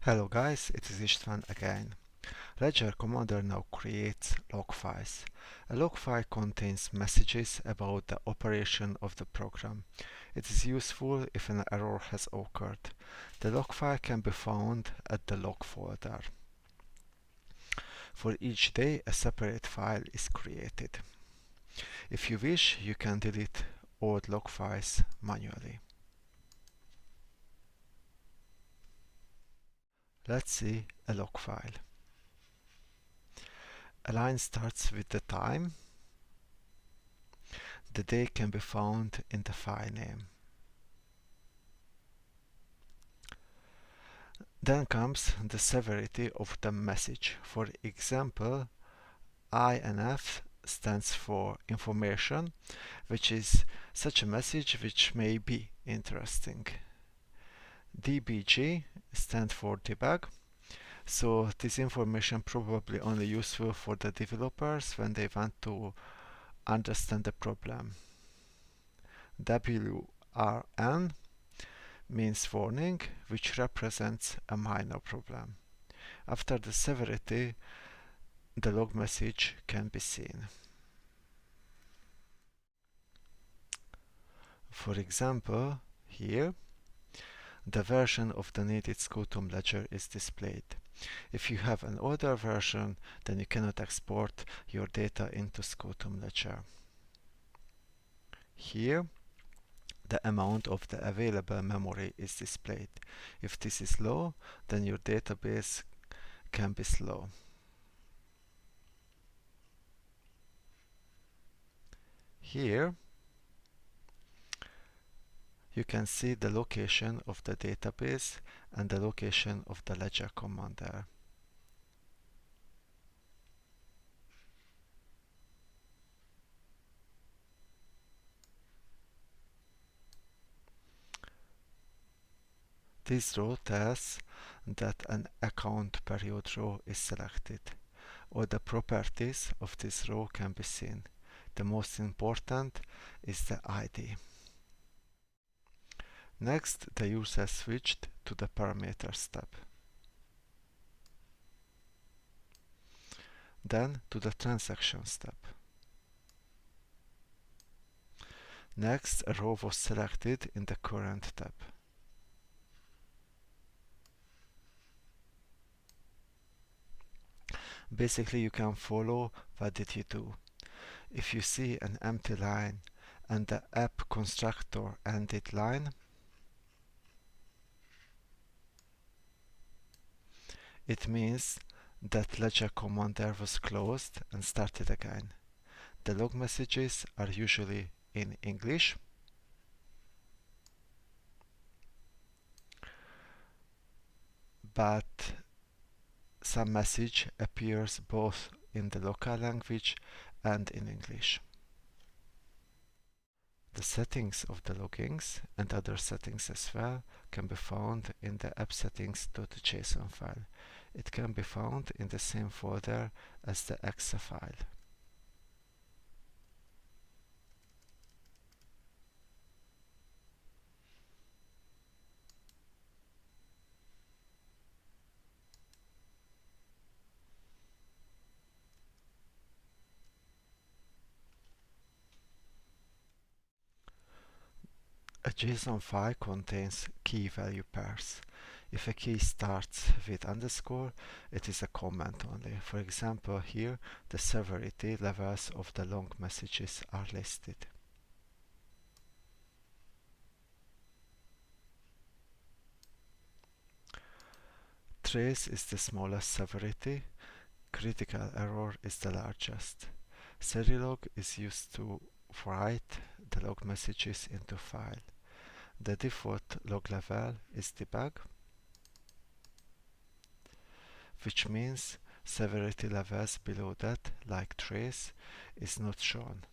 Hello guys, it is Istvan again. Ledger Commander now creates log files. A log file contains messages about the operation of the program. It is useful if an error has occurred. The log file can be found at the log folder. For each day, a separate file is created. If you wish, you can delete old log files manually. Let's see a log file. A line starts with the time. The day can be found in the file name. Then comes the severity of the message. For example, INF stands for information, which is such a message which may be interesting. DBG stands for debug, so this information probably only useful for the developers when they want to understand the problem. WRN means warning, which represents a minor problem. After the severity, the log message can be seen. For example, here, the version of the needed Scotum ledger is displayed. If you have an older version, then you cannot export your data into Scotum ledger. Here, the amount of the available memory is displayed. If this is low, then your database can be slow. Here, you can see the location of the database and the location of the ledger commander. This row tells that an account period row is selected. All the properties of this row can be seen. The most important is the ID. Next, the user switched to the parameters tab. Then to the transactions tab. Next, a row was selected in the current tab. Basically, you can follow what did you do. If you see an empty line and the app constructor ended line, it means that ledger commander was closed and started again. The log messages are usually in English. But some message appears both in the local language and in English. The settings of the loggings and other settings as well can be found in the appsettings.json file. It can be found in the same folder as the exe file. A JSON file contains key value pairs. If a key starts with underscore, it is a comment only. For example, here the severity levels of the long messages are listed. Trace is the smallest severity. Critical error is the largest. Serilog is used to write the log messages into file. The default log level is debug, which means severity levels below that, like trace, is not shown.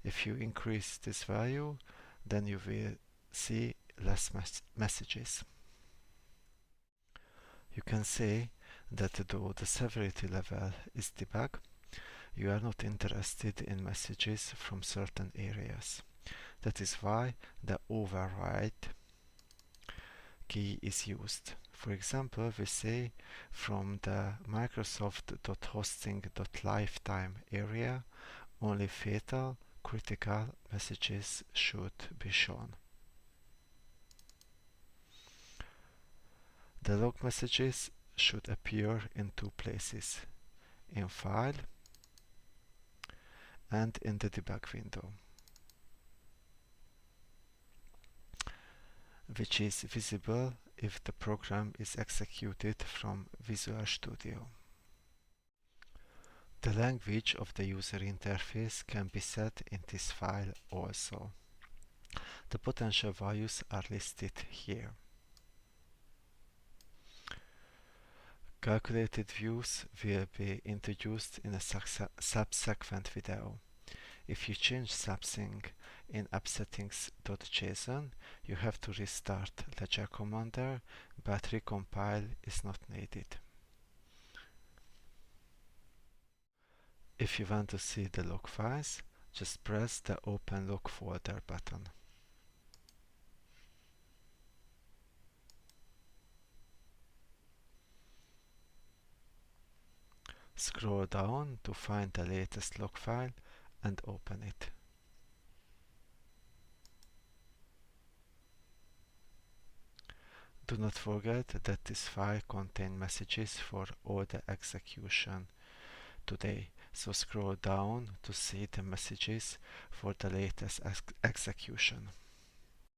If you increase this value, then you will see less messages. You can say that though the severity level is debug, you are not interested in messages from certain areas. That is why the override key is used. For example, we say from the Microsoft.hosting.lifetime area, only fatal, critical messages should be shown. The log messages should appear in two places, in File and in the debug window, which is visible if the program is executed from Visual Studio. The language of the user interface can be set in this file also. The potential values are listed here. Calculated views will be introduced in a subsequent video. If you change something in appsettings.json, you have to restart Ledger Commander, but recompile is not needed. If you want to see the log files, just press the Open Log Folder button. Scroll down to find the latest log file and open it. Do not forget that this file contains messages for all the execution today, so scroll down to see the messages for the latest execution.